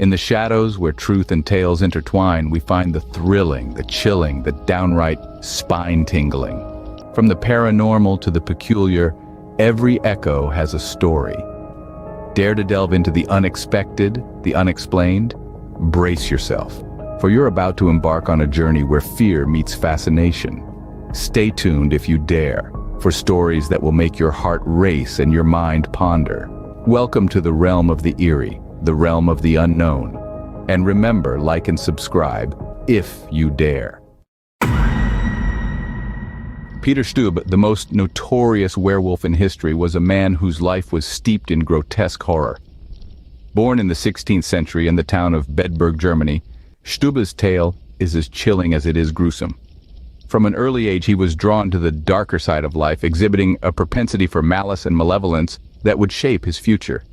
In the shadows where truth and tales intertwine, we find the thrilling, the chilling, the downright spine-tingling. From the paranormal to the peculiar, every echo has a story. Dare to delve into the unexpected, the unexplained? Brace yourself, for you're about to embark on a journey where fear meets fascination. Stay tuned if you dare, for stories that will make your heart race and your mind ponder. Welcome to the realm of the eerie, the realm of the unknown. And remember, like and subscribe, if you dare. Peter Stubbe, the most notorious werewolf in history, was a man whose life was steeped in grotesque horror. Born in the 16th century in the town of Bedburg, Germany, Stubbe's tale is as chilling as it is gruesome. From an early age, he was drawn to the darker side of life, exhibiting a propensity for malice and malevolence that would shape his future.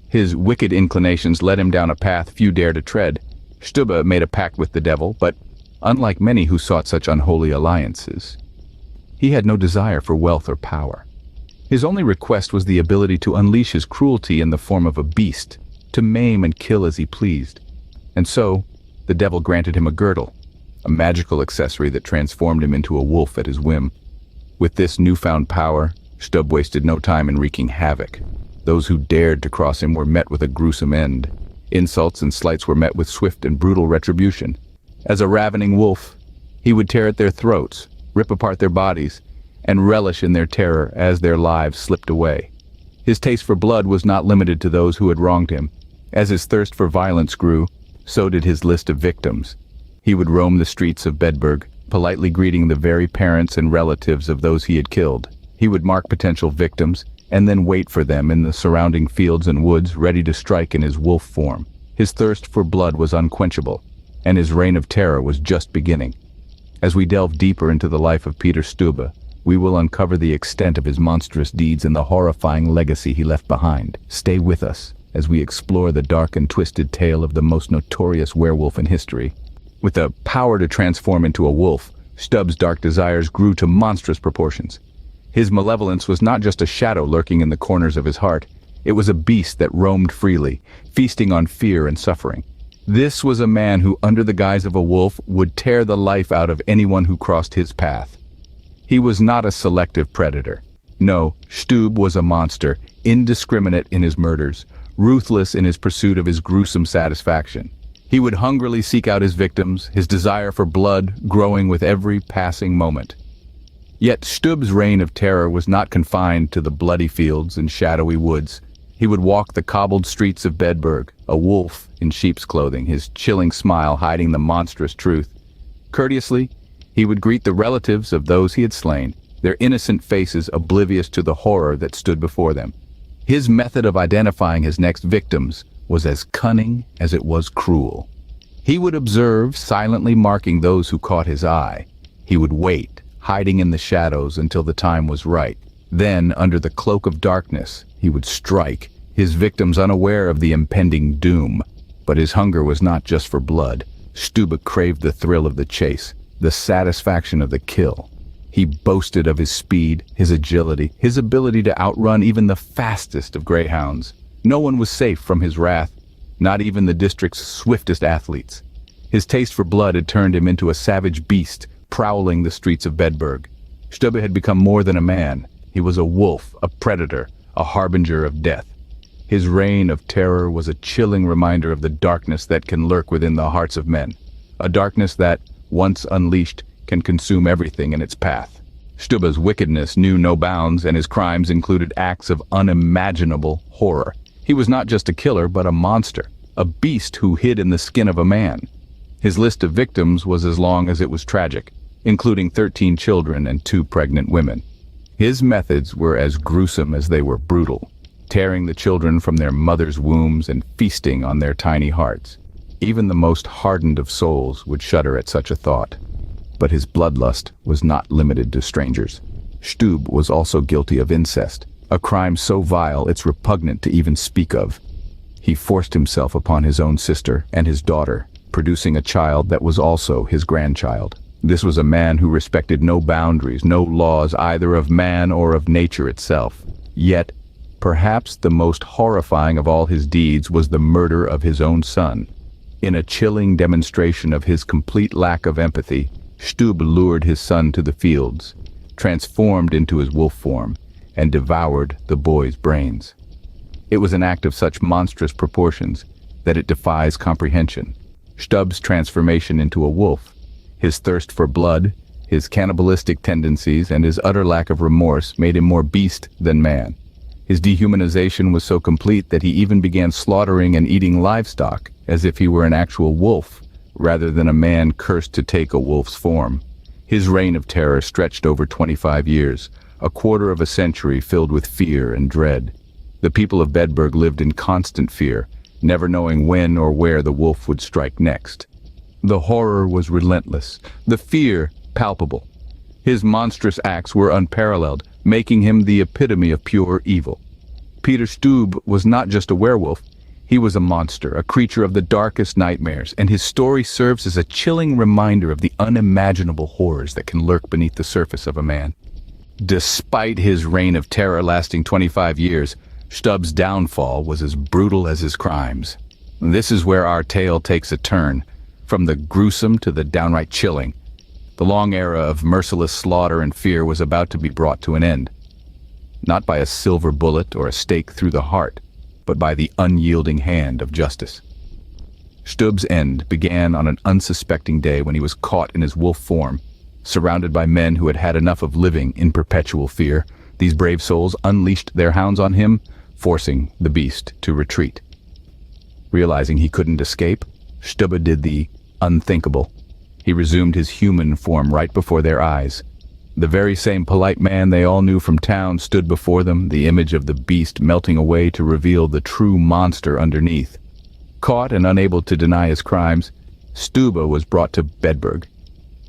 His wicked inclinations led him down a path few dare to tread. Stubbe made a pact with the devil, but unlike many who sought such unholy alliances, he had no desire for wealth or power. His only request was the ability to unleash his cruelty in the form of a beast, to maim and kill as he pleased. And so, the devil granted him a girdle, a magical accessory that transformed him into a wolf at his whim. With this newfound power, Stubbe wasted no time in wreaking havoc. Those who dared to cross him were met with a gruesome end. Insults and slights were met with swift and brutal retribution. As a ravening wolf, he would tear at their throats, rip apart their bodies, and relish in their terror as their lives slipped away. His taste for blood was not limited to those who had wronged him. As his thirst for violence grew, so did his list of victims. He would roam the streets of Bedburg, politely greeting the very parents and relatives of those he had killed. He would mark potential victims, and then wait for them in the surrounding fields and woods, ready to strike in his wolf form. His thirst for blood was unquenchable, and his reign of terror was just beginning. As we delve deeper into the life of Peter Stubbe, we will uncover the extent of his monstrous deeds and the horrifying legacy he left behind. Stay with us as we explore the dark and twisted tale of the most notorious werewolf in history. With the power to transform into a wolf, Stubbe's dark desires grew to monstrous proportions. His malevolence was not just a shadow lurking in the corners of his heart. It was a beast that roamed freely, feasting on fear and suffering. This was a man who, under the guise of a wolf, would tear the life out of anyone who crossed his path. He was not a selective predator. No, Stubbe was a monster, indiscriminate in his murders, ruthless in his pursuit of his gruesome satisfaction. He would hungrily seek out his victims, his desire for blood growing with every passing moment. Yet Stubbe's reign of terror was not confined to the bloody fields and shadowy woods. He would walk the cobbled streets of Bedburg, a wolf in sheep's clothing, his chilling smile hiding the monstrous truth. Courteously, he would greet the relatives of those he had slain, their innocent faces oblivious to the horror that stood before them. His method of identifying his next victims was as cunning as it was cruel. He would observe, silently marking those who caught his eye. He would wait, hiding in the shadows until the time was right. Then, under the cloak of darkness, he would strike, his victims unaware of the impending doom. But his hunger was not just for blood. Stubbe craved the thrill of the chase, the satisfaction of the kill. He boasted of his speed, his agility, his ability to outrun even the fastest of greyhounds. No one was safe from his wrath, not even the district's swiftest athletes. His taste for blood had turned him into a savage beast, prowling the streets of Bedburg. Stubbe had become more than a man. He was a wolf, a predator, a harbinger of death. His reign of terror was a chilling reminder of the darkness that can lurk within the hearts of men, a darkness that, once unleashed, can consume everything in its path. Stubbe's wickedness knew no bounds, and his crimes included acts of unimaginable horror. He was not just a killer, but a monster, a beast who hid in the skin of a man. His list of victims was as long as it was tragic, including 13 children and 2 pregnant women. His methods were as gruesome as they were brutal, tearing the children from their mothers' wombs and feasting on their tiny hearts. Even the most hardened of souls would shudder at such a thought. But his bloodlust was not limited to strangers. Stubbe was also guilty of incest, a crime so vile it's repugnant to even speak of. He forced himself upon his own sister and his daughter, producing a child that was also his grandchild. This was a man who respected no boundaries, no laws either of man or of nature itself. Yet, Perhaps the most horrifying of all his deeds was the murder of his own son. In a chilling demonstration of his complete lack of empathy, Stubbe lured his son to the fields, transformed into his wolf form, and devoured the boy's brains. It was an act of such monstrous proportions that it defies comprehension. Stubbe's transformation into a wolf, his thirst for blood, his cannibalistic tendencies, and his utter lack of remorse made him more beast than man. His dehumanization was so complete that he even began slaughtering and eating livestock as if he were an actual wolf, rather than a man cursed to take a wolf's form. His reign of terror stretched over 25 years, a quarter of a century filled with fear and dread. The people of Bedburg lived in constant fear, never knowing when or where the wolf would strike next. The horror was relentless, the fear palpable. His monstrous acts were unparalleled, making him the epitome of pure evil. Peter Stubbe was not just a werewolf, he was a monster, a creature of the darkest nightmares, and his story serves as a chilling reminder of the unimaginable horrors that can lurk beneath the surface of a man. Despite his reign of terror lasting 25 years, Stubbe's downfall was as brutal as his crimes. This is where our tale takes a turn, from the gruesome to the downright chilling. The long era of merciless slaughter and fear was about to be brought to an end. Not by a silver bullet or a stake through the heart, but by the unyielding hand of justice. Stubbe's end began on an unsuspecting day when he was caught in his wolf form. Surrounded by men who had had enough of living in perpetual fear, these brave souls unleashed their hounds on him, forcing the beast to retreat. Realizing he couldn't escape, Stubbe did the unthinkable. He resumed his human form right before their eyes. The very same polite man they all knew from town stood before them, the image of the beast melting away to reveal the true monster underneath. Caught and unable to deny his crimes, Stubbe was brought to Bedburg.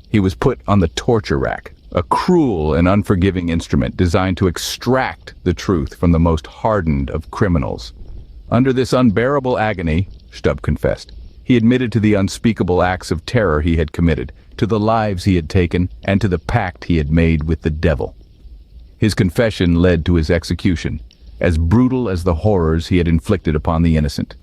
He was put on the torture rack, a cruel and unforgiving instrument designed to extract the truth from the most hardened of criminals. Under this unbearable agony, Stubbe confessed, he admitted to the unspeakable acts of terror he had committed, to the lives he had taken, and to the pact he had made with the devil. His confession led to his execution, as brutal as the horrors he had inflicted upon the innocent.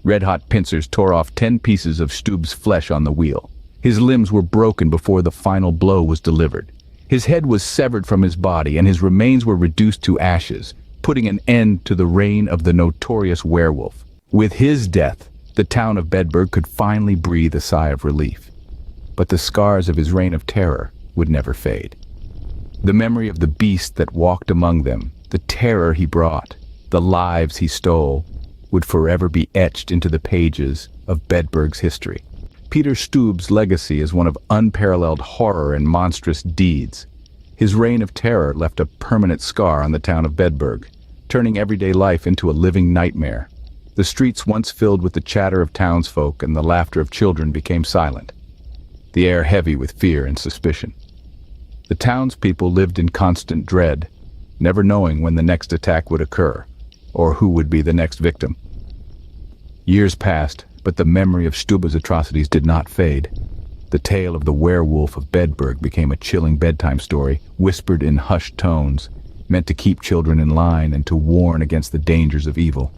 Red-hot pincers tore off 10 pieces of Stubbe's flesh on the wheel. His limbs were broken before the final blow was delivered. His head was severed from his body, and his remains were reduced to ashes, putting an end to the reign of the notorious werewolf. With his death, the town of Bedburg could finally breathe a sigh of relief. But the scars of his reign of terror would never fade. The memory of the beast that walked among them, the terror he brought, the lives he stole, would forever be etched into the pages of Bedburg's history. Peter Stubbe's legacy is one of unparalleled horror and monstrous deeds. His reign of terror left a permanent scar on the town of Bedburg, turning everyday life into a living nightmare. The streets once filled with the chatter of townsfolk and the laughter of children became silent, the air heavy with fear and suspicion. The townspeople lived in constant dread, never knowing when the next attack would occur, or who would be the next victim. Years passed, but the memory of Stubbe's atrocities did not fade. The tale of the werewolf of Bedburg became a chilling bedtime story, whispered in hushed tones, meant to keep children in line and to warn against the dangers of evil.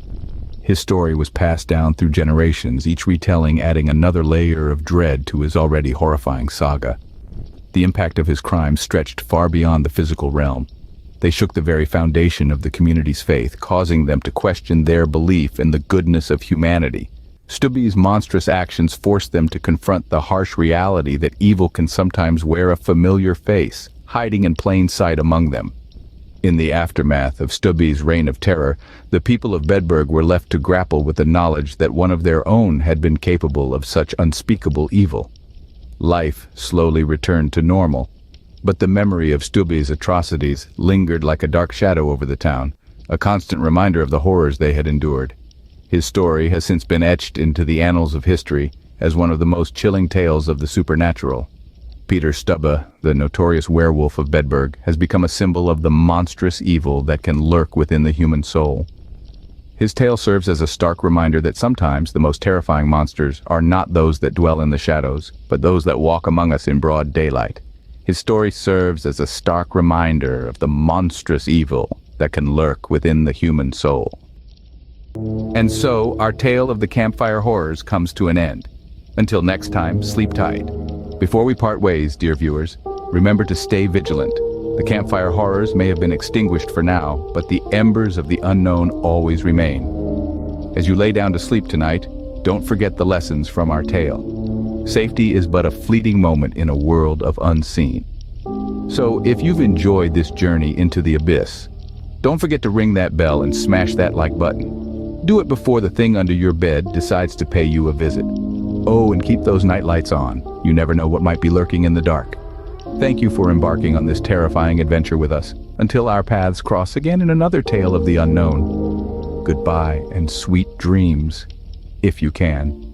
His story was passed down through generations, each retelling adding another layer of dread to his already horrifying saga. The impact of his crimes stretched far beyond the physical realm. They shook the very foundation of the community's faith, causing them to question their belief in the goodness of humanity. Stubbe's monstrous actions forced them to confront the harsh reality that evil can sometimes wear a familiar face, hiding in plain sight among them. In the aftermath of Stubbe's reign of terror, the people of Bedburg were left to grapple with the knowledge that one of their own had been capable of such unspeakable evil. Life slowly returned to normal, but the memory of Stubbe's atrocities lingered like a dark shadow over the town, a constant reminder of the horrors they had endured. His story has since been etched into the annals of history as one of the most chilling tales of the supernatural. Peter Stubbe, the notorious werewolf of Bedburg, has become a symbol of the monstrous evil that can lurk within the human soul. His tale serves as a stark reminder that sometimes the most terrifying monsters are not those that dwell in the shadows, but those that walk among us in broad daylight. His story serves as a stark reminder of the monstrous evil that can lurk within the human soul. And so, our tale of the Campfire Horrors comes to an end. Until next time, sleep tight. Before we part ways, dear viewers, remember to stay vigilant. The Campfire Horrors may have been extinguished for now, but the embers of the unknown always remain. As you lay down to sleep tonight, don't forget the lessons from our tale. Safety is but a fleeting moment in a world of unseen. So, if you've enjoyed this journey into the abyss, don't forget to ring that bell and smash that like button. Do it before the thing under your bed decides to pay you a visit. Oh, and keep those night lights on. You never know what might be lurking in the dark. Thank you for embarking on this terrifying adventure with us. Until our paths cross again in another tale of the unknown. Goodbye and sweet dreams, if you can.